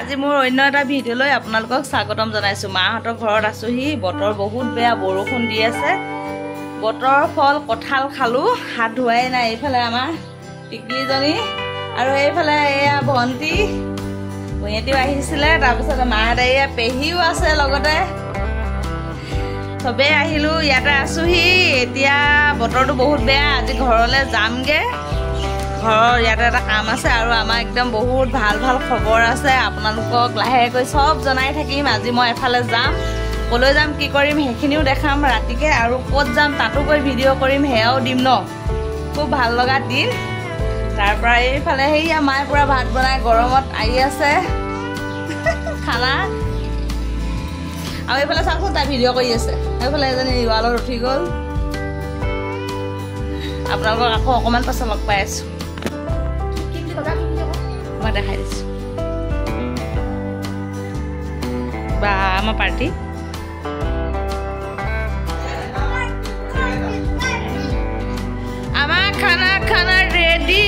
আজি মোৰ অন্য এটা ভিডিঅ'লৈ আপোনালোকক স্বাগতম জনাইছোঁ। মাহঁতৰ ঘৰত আছোঁহি। বতৰ বহুত বেয়া, বৰষুণ দি আছে। বতৰৰ ফল কঁঠাল খালোঁ, হাত ধোৱাই নাই। এইফালে আমাৰ টিকলিজনী আৰু এইফালে এয়া ভণ্টি ভূঞাতীও আহিছিলে। তাৰপিছত মাহঁতে এয়া পেহীও আছে লগতে। চবেই আহিলোঁ, ইয়াতে আছোঁহি। এতিয়া বতৰটো বহুত বেয়া, আজি ঘৰলৈ যামগৈ। ঘৰৰ ইয়াতে এটা কাম আছে আৰু আমাৰ একদম বহুত ভাল ভাল খবৰ আছে। আপোনালোকক লাহেকৈ চব জনাই থাকিম। আজি মই এফালে যাম, ক'লৈ যাম কি কৰিম সেইখিনিও দেখাম ৰাতিকৈ, আৰু ক'ত যাম তাতো গৈ ভিডিঅ' কৰিম, সেয়াও দিম ন। খুব ভাল লগা দিন। তাৰপৰা এইফালে সেয়া মায়ে পূৰা ভাত বনাই গৰমত আহি আছে খানা। আৰু এইফালে চাওকচোন, তাই ভিডিঅ' কৰি আছে। এইফালে এজনী ৱালত উঠি গ'ল। আপোনালোকক আকৌ অকণমান পাছত লগ পাই আছোঁ। মই দেখাই দিছোঁ বা আমাৰ পাৰ্টি। আমাৰ খানা ৰেডি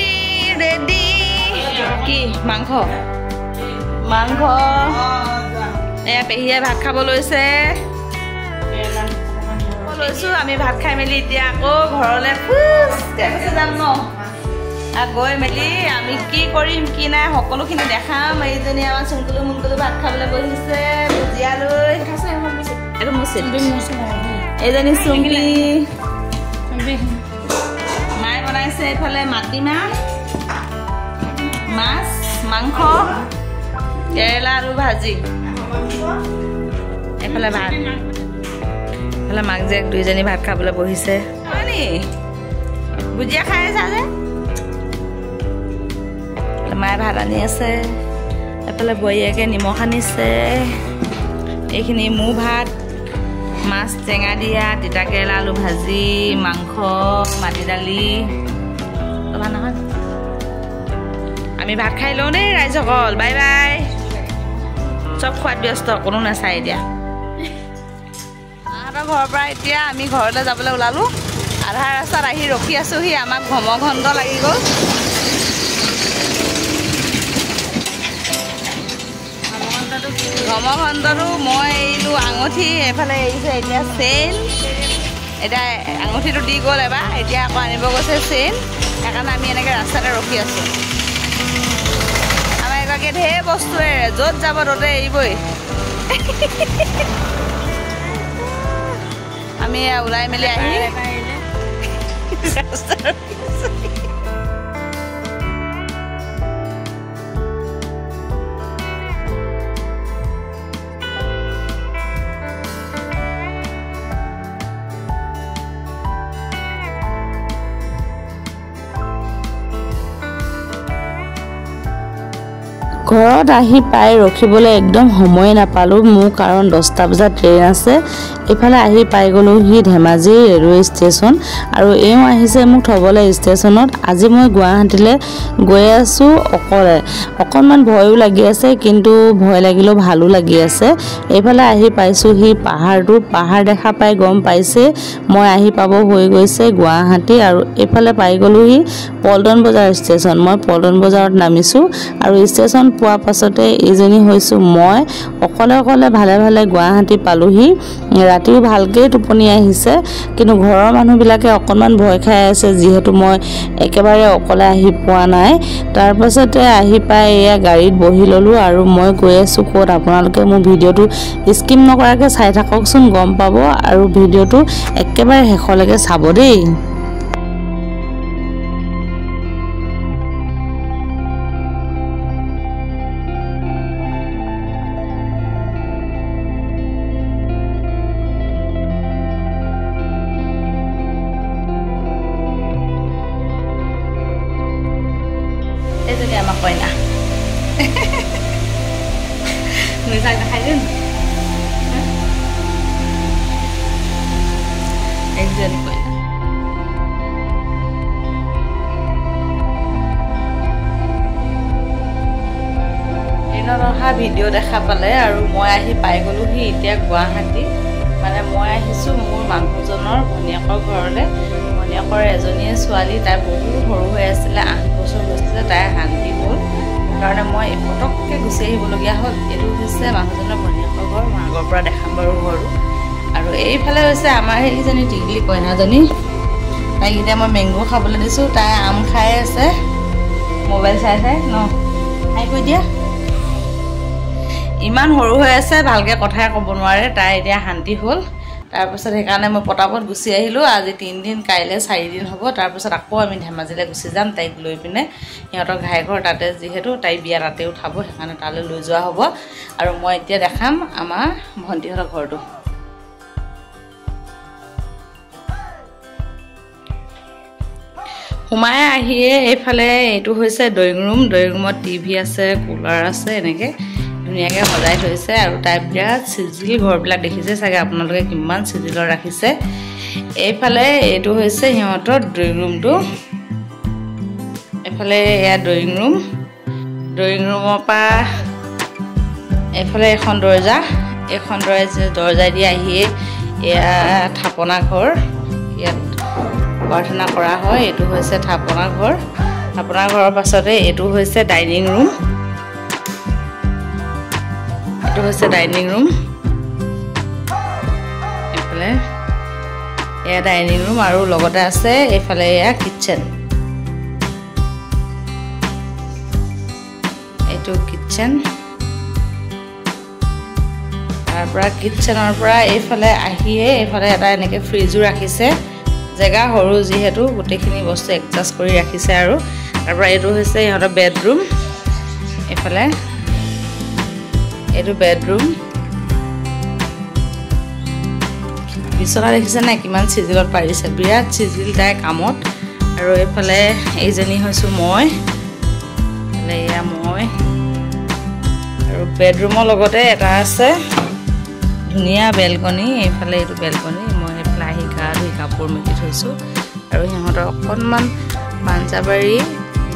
ৰেডি। কি মাংস? মাংস এয়া পেহীয়ে ভাত খাব লৈছোঁ। আমি ভাত খাই মেলি এতিয়া আকৌ ঘৰলৈ খোজকাঢ়ি যাম ন। গৈ মেলি আমি কি কৰিম কি নাই সকলোখিনি দেখাম। এইজনী আমাৰ চুংকুলু মুংকুলু ভাত খাবলৈ বহিছে ভুজিয়া লৈ। এইটো মুচিল। এইজনী চুম্পি। মায়ে বনাইছে এইফালে মাটিমাহ, মাছ, মাংস, কেৰেলা আৰু ভাজি। এইফালে ভাত। এইফালে মাক জীয়েক দুইজনী ভাত খাবলৈ বহিছে। ভুজিয়া খাই আছা যে? মায়ে ভাত আনি আছে। এফালে বোৱাৰীয়েকে নিমখ আনিছে। এইখিনি মোৰ ভাত, মাছ টেঙা দিয়া, তিতা কেৰেলা আলু ভাজি, মাংস, মাটি দালি। নহয়, আমি ভাত খাই লওঁ দেই ৰাইজসকল। Bye bye. চব খোৱাত ব্যস্ত, কোনো নাচায় এতিয়া। মাহঁতৰ ঘৰৰ পৰা এতিয়া আমি ঘৰলৈ যাবলৈ ওলালোঁ। আধা ৰাস্তাত আহি ৰখি আছোঁহি। আমাক ভ্ৰমঘণ্ট লাগি গ'ল। ধৰ্মঘণ্টটো মই এৰিলোঁ আঙুঠি, এইফালে এৰিছে এতিয়া চেইন। এতিয়া আঙুঠিটো দি গ'ল এবাৰ, এতিয়া আকৌ আনিব গৈছে চেইন। সেইকাৰণে আমি এনেকৈ ৰাস্তাতে ৰখি আছোঁ। আমাৰ এগৰাকীয়ে ঢেৰ বস্তু এৰে, য'ত যাব ত'তে এৰিবই। আমি ওলাই মেলি আহি ঘৰত আহি পাই ৰখিবলৈ একদম সময় নাপালোঁ মোৰ, কাৰণ 10টা বজাত ট্ৰেইন আছে। এইফালে আহি পাই গ'লোহি ধেমাজি ৰেলৱে ষ্টেচন, আৰু এওঁ আহিছে মোক থ'বলৈ ষ্টেচনত। আজি মই গুৱাহাটীলৈ গৈ আছোঁ অকলে। অকণমান ভয়ো লাগি আছে, কিন্তু ভয় লাগিলেও ভালো লাগি আছে। এইফালে আহি পাইছোঁহি পাহাৰটো। পাহাৰ দেখা পাই গম পাইছে মই আহি পাব হৈ গৈছে গুৱাহাটী। আৰু এইফালে পাই গ'লোহি পল্টন বজাৰ ষ্টেচন। মই পল্টন বজাৰত নামিছোঁ, আৰু ষ্টেচন পোৱাৰ পাছতে এইজনী হৈছোঁ মই। অকলে অকলে ভালে ভালে গুৱাহাটী পালোঁহি। ৰাতিও ভালকৈ টোপনি আহিছে, কিন্তু ঘৰৰ মানুহবিলাকে অকণমান ভয় খাই আছে, যিহেতু মই একেবাৰে অকলে আহি পোৱা নাই। তাৰপাছতে আহি পাই এয়া গাড়ীত বহি ল'লোঁ, আৰু মই গৈ আছোঁ ক'ত। আপোনালোকে মোৰ ভিডিঅ'টো স্কিপ নকৰাকৈ চাই থাককচোন, গম পাব। আৰু ভিডিঅ'টো একেবাৰে শেষলৈকে চাব দেই। এইজনী আমাৰ কইনা। মিঠাই নাখাই দিম। একজনী কইনা। ট্ৰেইনত অহা ভিডিঅ' দেখা পালে, আৰু মই আহি পাই গ'লোহি এতিয়া গুৱাহাটী। মানে মই আহিছোঁ মোৰ মানুহজনৰ ভনীয়েকৰ ঘৰলৈ। ভনীয়েকৰ এজনীয়ে ছোৱালী, তাই বহুত সৰু হৈ আছিলে, 8 বছৰ হৈছিলে, তাই শান্তি হ'ল। কাৰণে মই পটককৈ গুচি আহিবলগীয়া হ'ল এইটো হৈছে মানুহজনৰ ভনীয়েকৰ ঘৰ মই আগৰ পৰা দেখাম বাৰু ঘৰো আৰু এইফালে হৈছে আমাৰ সেইজনী টিকলি কইনাজনী তাইক এতিয়া মই মেংগো খাবলৈ দিছোঁ তাই আম খাই আছে মোবাইল চাই চাই ন খাই কৈ দিয়া ইমান সৰু হৈ আছে ভালকৈ কথাই ক'ব নোৱাৰে তাই এতিয়া শান্তি হ'ল তাৰপিছত সেইকাৰণে মই পটাপট গুচি আহিলোঁ আজি 3 দিন কাইলৈ 4 দিন হ'ব তাৰপিছত আকৌ আমি ধেমাজিলৈ গুচি যাম তাইক লৈ পিনে সিহঁতৰ ঘাইঘৰ তাতে যিহেতু তাই বিয়া তাতে উঠাব সেইকাৰণে তালৈ লৈ যোৱা হ'ব আৰু মই এতিয়া দেখাম আমাৰ ভণ্টিহঁতৰ ঘৰটো সোমাই আহিয়ে এইফালে এইটো হৈছে ড্ৰয়িং ৰুমত টিভি আছে কুলাৰ আছে এনেকৈ ধুনীয়াকৈ সজাই থৈছে আৰু তাই বিৰাট চিজিল ঘৰবিলাক দেখিছে চাগে আপোনালোকে কিমান চিজিলৰ ৰাখিছে এইফালে এইটো হৈছে সিহঁতৰ ড্ৰয়িং ৰুমটো এইফালে এয়া ড্ৰয়িং ৰুমৰ পৰা এইফালে এখন দৰ্জা দি আহিয়ে এয়া থাপনা ঘৰ ইয়াত প্ৰাৰ্থনা কৰা হয় এইটো হৈছে থাপনা ঘৰৰ পাছতে এইটো হৈছে ডাইনিং ৰুম এইফালে এয়া ডাইনিং ৰুম আৰু লগতে আছে এইফালে এয়া কিটচেন এইটো কিটচেন তাৰ পৰা কিটচেনৰ পৰা এইফালে আহিয়ে এইফালে এটা এনেকৈ ফ্ৰিজো ৰাখিছে জেগা সৰু যিহেতু গোটেইখিনি বস্তু এডজাষ্ট কৰি ৰাখিছে আৰু তাৰ পৰা এইটো হৈছে ইহঁতৰ বেডৰুম এইফালে এইটো বেডৰুম বিচনা দেখিছে নাই কিমান চিজিলত পাৰিছে বিৰাট চিজিল তাই কামত আৰু এইফালে এইজনী হৈছোঁ মই এয়া মই আৰু বেডৰুমৰ লগতে এটা আছে ধুনীয়া বেলকনি এইফালে এইটো বেলকনি মই এইফালে আহি গা ধুই কাপোৰ মেলি থৈছোঁ আৰু সিহঁতৰ অকণমান পাঞ্জাবাৰী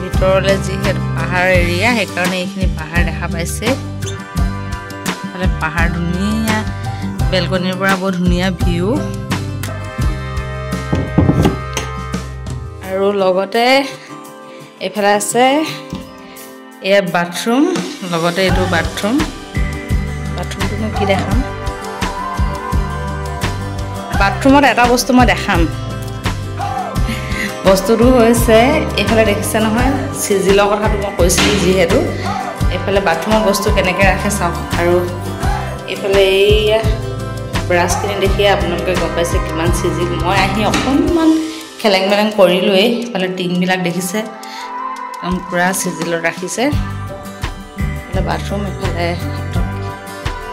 ভিতৰলৈ যিহেতু পাহাৰ এৰিয়া সেইকাৰণে এইখিনি পাহাৰ দেখা পাইছে এইফালে পাহাৰ ধুনীয়া বেলকনিৰ পৰা বৰ ধুনীয়া ভিউ আৰু লগতে এইফালে আছে এয়া বাথৰুম লগতে এইটো বাথৰুমটো মই কি দেখাম বাথৰুমত এটা বস্তু মই দেখাম বস্তুটো হৈছে এইফালে দেখিছে নহয় চিজিলৰ কথাটো মই কৈছিলোঁ যিহেতু এইফালে বাথৰুমৰ বস্তু কেনেকৈ ৰাখে চাওক আৰু এইফালে এইয়া ব্ৰাছখিনি দেখিয়ে আপোনালোকে গম পাইছে কিমান চিজিল মই আহি অকণমান খেলেং মেলেং কৰিলোৱেই এইফালে টিংবিলাক দেখিছে একদম পূৰা চিজিলত ৰাখিছে এইফালে বাথৰুম এইফালে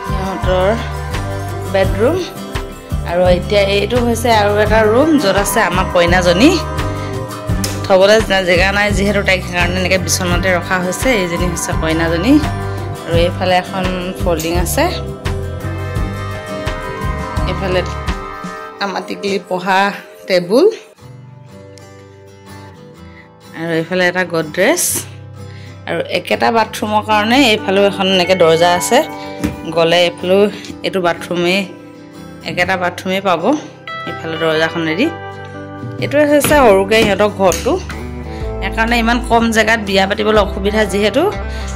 সিহঁতৰ বেডৰুম আৰু এতিয়া এইটো হৈছে আৰু এটা ৰুম য'ত আছে আমাৰ কইনাজনী থ'বলৈ জেগা নাই যিহেতু তাইক সেইকাৰণে এনেকৈ বিচনাতে ৰখা হৈছে এইজনী হৈছে কইনাজনী আৰু এইফালে এখন ফল্ডিং আছে এইফালে আমাৰ টিকলি পঢ়া টেবুল আৰু এইফালে এটা গডৰেজ আৰু একেটা বাথৰুমৰ কাৰণে এইফালেও এখন এনেকৈ দৰ্জা আছে গ'লে এইফালেও এইটো একেটা বাথৰুমেই পাব এইফালে দৰ্জাখনেদি এইটোৱে হৈছে সৰুকৈ সিহঁতৰ ঘৰটো সেইকাৰণে ইমান কম জেগাত বিয়া পাতিবলৈ অসুবিধা যিহেতু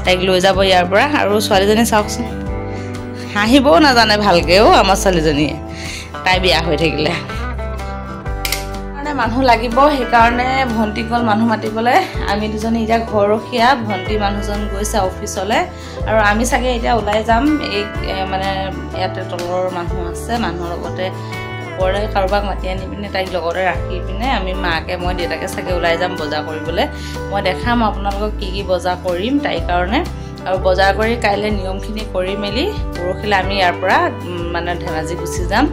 তাইক লৈ যাব ইয়াৰ পৰা আৰু ছোৱালীজনী চাওকচোন হাঁহিবও নাজানে ভালকৈও আমাৰ ছোৱালীজনীয়ে তাই বিয়া হৈ থাকিলে মানুহ লাগিব সেইকাৰণে ভণ্টি গ'ল মানুহ মাতিবলৈ আমি দুজনী এতিয়া ঘৰ ৰখীয়া ভণ্টি মানুহজন গৈছে অফিচলৈ আৰু আমি চাগে এতিয়া ওলাই যাম এই মানে ইয়াতে তলৰ মানুহ আছে মানুহৰ লগতে ওপৰলৈ কাৰোবাক মাতি আনি পিনে তাইক লগতে ৰাখি পিনে আমি মাকে মই দেউতাকে চাগে ওলাই যাম বজাৰ কৰিবলৈ মই দেখাম আপোনালোকক কি বজাৰ কৰিম তাইৰ কাৰণে আৰু বজাৰ কৰি কাইলৈ নিয়মখিনি কৰি মেলি পৰহিলৈ আমি ইয়াৰ পৰা মানে ধেমাজি গুচি যাম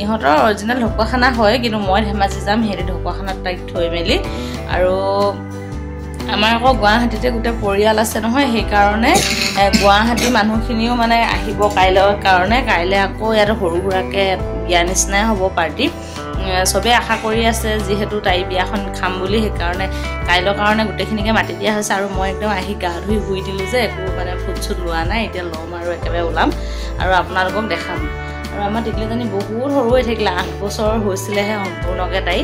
ইহঁতৰ অৰিজিনেল ঢকুৱাখানা হয় কিন্তু মই ধেমাজি যাম হেৰি ঢকুৱাখানাত তাইক থৈ মেলি আৰু আমাৰ আকৌ গুৱাহাটীতে গোটেই পৰিয়াল আছে নহয় সেইকাৰণে গুৱাহাটী মানুহখিনিও মানে আহিব কাইলৈৰ কাৰণে কাইলৈ আকৌ ইয়াত সৰু সুৰাকৈ বিয়া নিচিনাই হ'ব পাৰ্টি চবেই আশা কৰি আছে যিহেতু তাই বিয়াখন খাম বুলি সেইকাৰণে কাইলৈৰ কাৰণে গোটেইখিনিকে মাতি দিয়া হৈছে আৰু মই একদম আহি গা ধুই শুই দিলোঁ যে একো মানে ফুট চুট লোৱা নাই এতিয়া ল'ম আৰু একেবাৰে ওলাম আৰু আপোনালোকক দেখাম আৰু আমাৰ টিকলিজনী বহুত সৰু হৈ থাকিলে 8 বছৰ হৈছিলেহে সম্পূৰ্ণকৈ তাই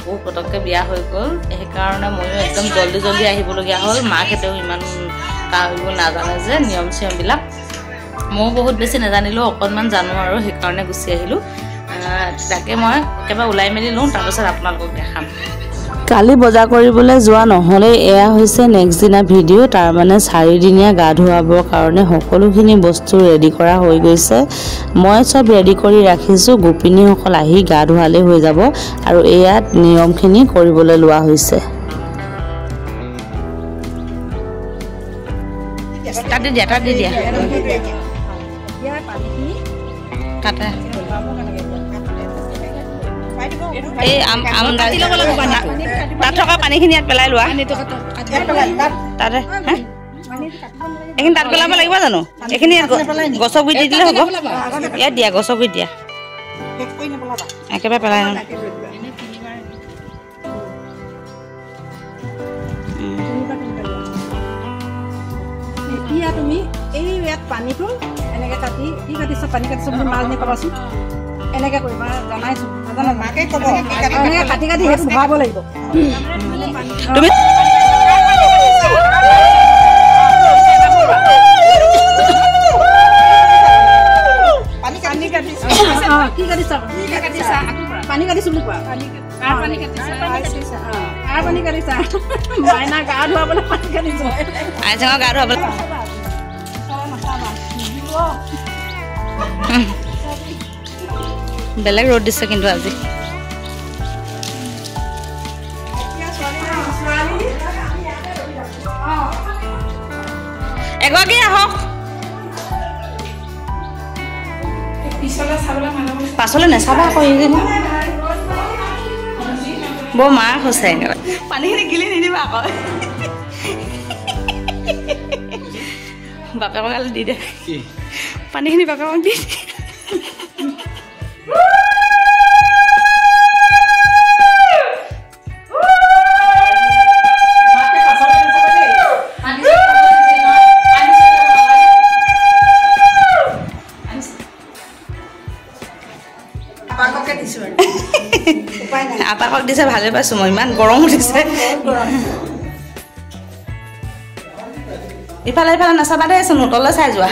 বহুত পটককৈ বিয়া হৈ গ'ল সেইকাৰণে ময়ো একদম জল্দি আহিবলগীয়া হ'ল মাকহেঁতেও ইমান কাহিব নাজানে যে নিয়ম চিয়মবিলাক মই বহুত বেছি নাজানিলো অকনমান জানো আৰু সেইকাৰণে গুচি আহিলো তাকে মই একেবাৰে ওলাই মেলি লওঁ তাৰপিছত আপোনালোকক দেখাম কালি বজাৰ কৰিবলৈ যোৱা নহলে এয়া হৈছে নেক্সট দিনা ভিডিঅ' তাৰ মানে 4 দিনীয়া গা ধুৱাবৰ কাৰণে সকলোখিনি বস্তু ৰেডি কৰা হৈ গৈছে মই সব ৰেডি কৰি ৰাখিছো গোপিনীসকল আহি গা ধুৱালে হৈ যাব আৰু এয়াত নিয়মখিনি কৰিবলৈ লোৱা হৈছে তাতে দিয়া তাতে এই আম দালি লব লাগিব না তাত থকা পানীখিনি ইয়াত পেলাই লোৱা তাতে এইখিনি তাত পেলাব লাগিব জানো এইখিনি গছৰ গুৰিত দি দিলে হ'ব ইয়াত দিয়া গছৰ গুৰিত দিয়া একেবাৰে পেলাই এতিয়া তুমি এই ইয়াত পানীটো এনেকৈ কাটি কি কাটিছ পানী কাটিছ বুলি মাছ নি ক'বাচোন এনেকৈ কৰিবা জানাইছো নাজানো মাকে ক'ব এনেকৈ কাটি কাটি সেইটো ভৰাব লাগিব তুমি কি কাটিছা পানী কাটিছো বুলি কোৱা পানী কাটিছা মাইনা গা ধুৱাবলৈ পানী কাটিছো আইজঙৰ গা ধুৱাবলৈ বেলেগ ৰ'দ দিছে কিন্তু আজি এগৰাকী আহক পাছলৈ নেচাবা আকৌ বৰ মাৰ হৈছে একেবাৰে পানীখিনি গিলি নিদিবা আকৌ বাপেকক দি দে পানীখিনি বাপেকক দি আপাকক দিছে ভালে পাইছো মই ইমান গৰম উঠিছে ইফালে ইফালে নাচাবা দেই চোন তললৈ চাই যোৱা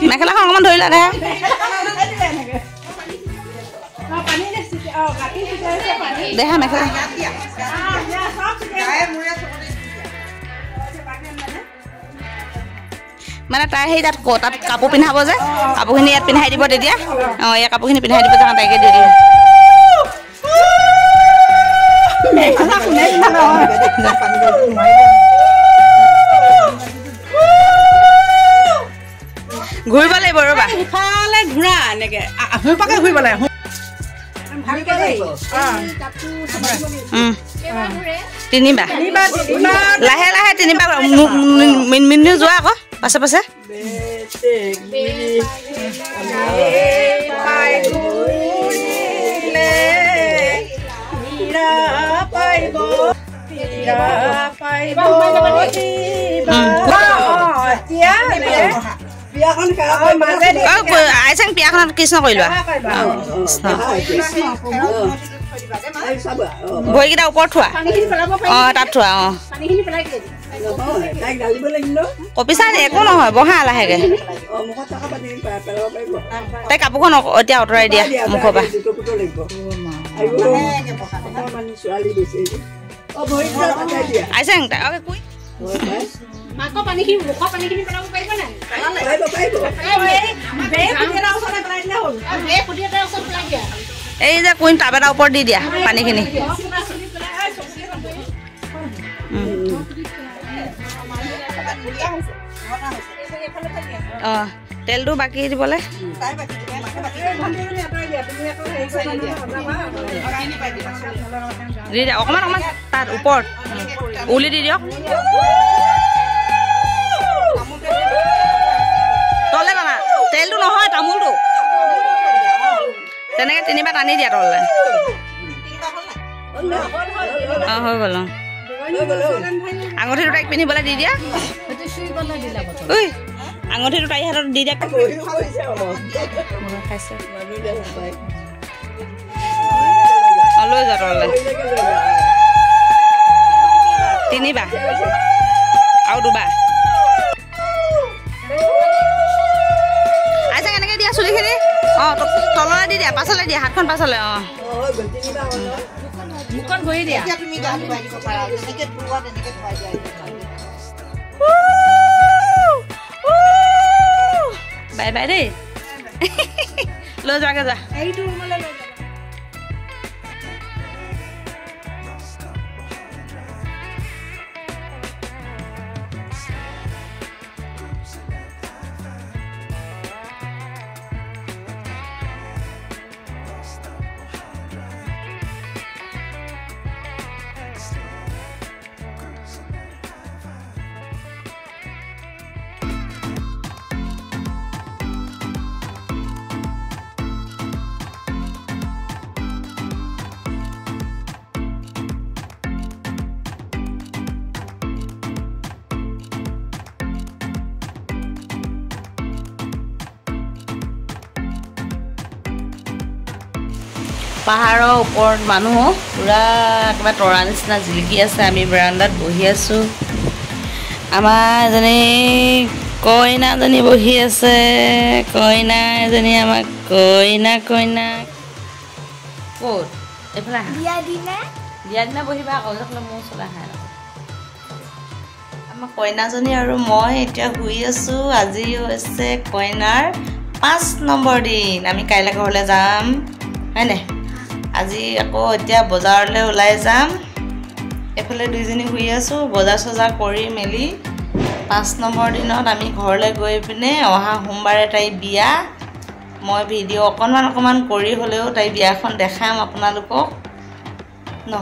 মেখেলাখন অকণমান ধৰি লোৱা দেখা মেখেলা মানে তাই সেই তাত কাপোৰ পিন্ধাব যে কাপোৰখিনি ইয়াত পিন্ধাই দিব তেতিয়া অঁ এই কাপোৰখিনি পিন্ধাই দিব যে তাইকে দি দিম ঘূৰিব লাগিব ৰ'বা ইফালে ঘূৰা এনেকে হুপাকে ঘূৰিব লাগে তিনিবাৰ লাহে লাহে তিনিবাৰ মিনি যোৱা আকৌ পাছে পাছে আইচাং বিয়াখনত কৃষ্ণ কৰি লোৱা ভৰিকেইটা ওপৰত থোৱা অঁ তাত থোৱা অঁ কপিছা একো নহয় বহা লাহেকে তাই কাপোৰখন এতিয়া আঁতৰাই দিয়া মুখৰ পৰা আইচাং মাকৰ পানীখিনি মুখৰ পানীখিনি পেলাব পাৰিব নাই এই যে কুইন টাব এটা ওপৰত দি দিয়া পানীখিনি অঁ তেলটো বাকী দিবলৈ দি দিয়া অকণমান অকণমান তাত ওপৰত উলি দি দিয়ক তলে টানা তেলটো নহয় তামোলটো তেনেকৈ তিনিবাৰ টানি দিয়া তললৈ হৈ গ'ল আঙুঠিটো তাইক পিন্ধিবলৈ দি দিয়া ঐ আঙুঠিটো তাইৰ হাতত দি দিয়া খাইছে লৈ যা তললৈ 3 বাৰ আৰু 2 বাৰ আইছা কেনেকৈ দিয়া চুলিখিনি তললৈ দি দিয়া পাছলৈ দিয়া হাতখন পাছলৈ মুখখন ভৰি দিয়া বাই বাই দেই লৈ যোৱাকৈ যোৱা এইটো ৰুমলৈ লৈ যোৱা পাহাৰৰ ওপৰত মানুহ পুৰা একেবাৰে তৰা নিচিনা জিলিকি আছে আমি বাৰান্দাত বহি আছোঁ আমাৰ এজনী কইনাজনী বহি আছে কইনা এজনী আমাৰ কইনা ক'ত এইফালে বিয়া দিনা বহিবা আকৌ মোৰ চলাই খাই আমাৰ কইনাজনী আৰু মই এতিয়া শুই আছোঁ আজি হৈছে কইনাৰ 5 নম্বৰ দিন আমি কাইলৈ ঘৰলৈ যাম হয়নে আজি আকৌ এতিয়া বজাৰলৈ ওলাই যাম এফালে দুইজনী শুই আছোঁ বজাৰ চজাৰ কৰি মেলি 5 নম্বৰ দিনত আমি ঘৰলৈ গৈ পিনে অহা সোমবাৰে তাই বিয়া মই ভিডিঅ' অকণমান কৰি হ'লেও তাই বিয়াখন দেখাম আপোনালোকক ন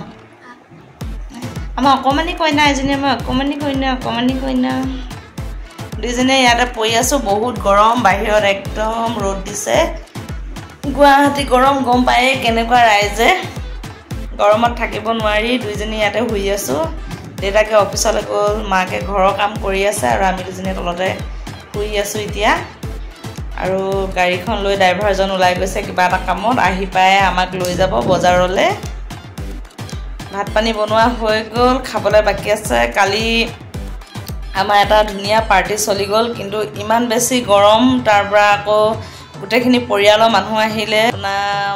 আমাৰ অকণমানি কইনা এজনী আমাৰ অকণমানি কইনা দুইজনে ইয়াতে পৰি আছোঁ বহুত গৰম বাহিৰত একদম ৰ'দ দিছে গুৱাহাটী গৰম গম পায়ে কেনেকুৱা ৰাইজে গৰমত থাকিব নোৱাৰি দুইজনী ইয়াতে শুই আছোঁ দেউতাকে অফিচলৈ গ'ল মাকে ঘৰৰ কাম কৰি আছে আৰু আমি দুজনী তলতে শুই আছোঁ এতিয়া আৰু গাড়ীখন লৈ ড্ৰাইভাৰজন ওলাই গৈছে কিবা এটা কামত আহি পাই আমাক লৈ যাব বজাৰলৈ ভাত পানী বনোৱা হৈ গ'ল খাবলৈ বাকী আছে কালি আমাৰ এটা ধুনীয়া পাৰ্টি চলি গ'ল কিন্তু ইমান বেছি গৰম তাৰ পৰা আকৌ গোটেইখিনি পৰিয়ালৰ মানুহ আহিলে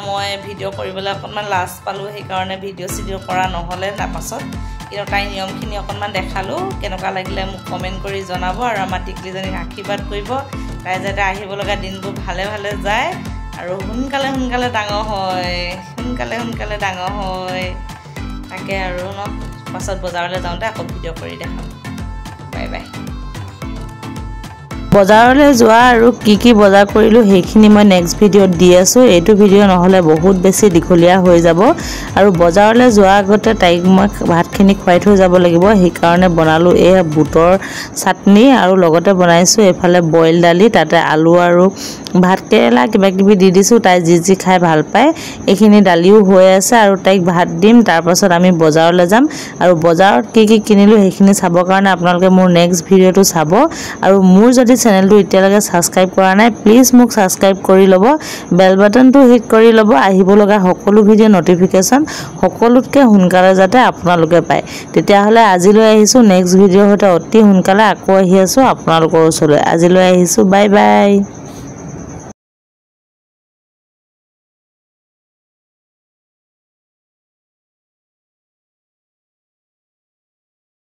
মই ভিডিঅ' কৰিবলৈ অকণমান লাজ পালোঁ সেইকাৰণে ভিডিঅ' কৰা নহ'লে তাৰপাছত কিন্তু তাই নিয়মখিনি অকণমান দেখালোঁ কেনেকুৱা লাগিলে মোক কমেণ্ট কৰি জনাব আৰু আমাৰ টিকলিজনীক আশীৰ্বাদ কৰিব তাই যাতে আহিব লগা দিনবোৰ ভালে যায় আৰু সোনকালে ডাঙৰ হয় তাকে আৰু ন পাছত বজাৰলৈ যাওঁতে আকৌ ভিডিঅ' কৰি দেখাম বাই বাই বজাৰলৈ যোৱা আৰু কি বজাৰ কৰিলোঁ সেইখিনি মই নেক্সট ভিডিঅ'ত দি আছোঁ এইটো ভিডিঅ' নহ'লে বহুত বেছি দীঘলীয়া হৈ যাব আৰু বজাৰলৈ যোৱাৰ আগতে তাইক মই ভাতখিনি খুৱাই থৈ যাব লাগিব সেইকাৰণে বনালোঁ এই বুটৰ চাটনি আৰু লগতে বনাইছোঁ এইফালে বইল দালি তাতে আলু আৰু ভাত কেৰেলা কিবাকিবি দি দিছোঁ তাই যি খাই ভাল পায় এইখিনি দালিও হৈ আছে আৰু তাইক ভাত দিম তাৰপাছত আমি বজাৰলৈ যাম আৰু বজাৰত কি কিনিলোঁ সেইখিনি চাবৰ কাৰণে আপোনালোকে মোৰ নেক্সট ভিডিঅ'টো চাব আৰু মোৰ যদি চেনেলটো এতিয়ালৈকে সাবস্ক্ৰাইব কৰা নাই প্লিজ মোক সাবস্ক্ৰাইব কৰি ল'ব বেল বাটনটো হিট কৰি ল'ব আহিব লগা সকলো ভিডিঅ' নটিফিকেশ্যন সকলোতকৈ সোনকালে যাতে আপোনালোকে পায় তেতিয়াহ'লে আজিলৈ আহিছোঁ নেক্সট ভিডিঅ'ৰ সৈতে অতি সোনকালে আকৌ আহি আছোঁ আপোনালোকৰ ওচৰলৈ আজিলৈ আহিছোঁ বাই বাই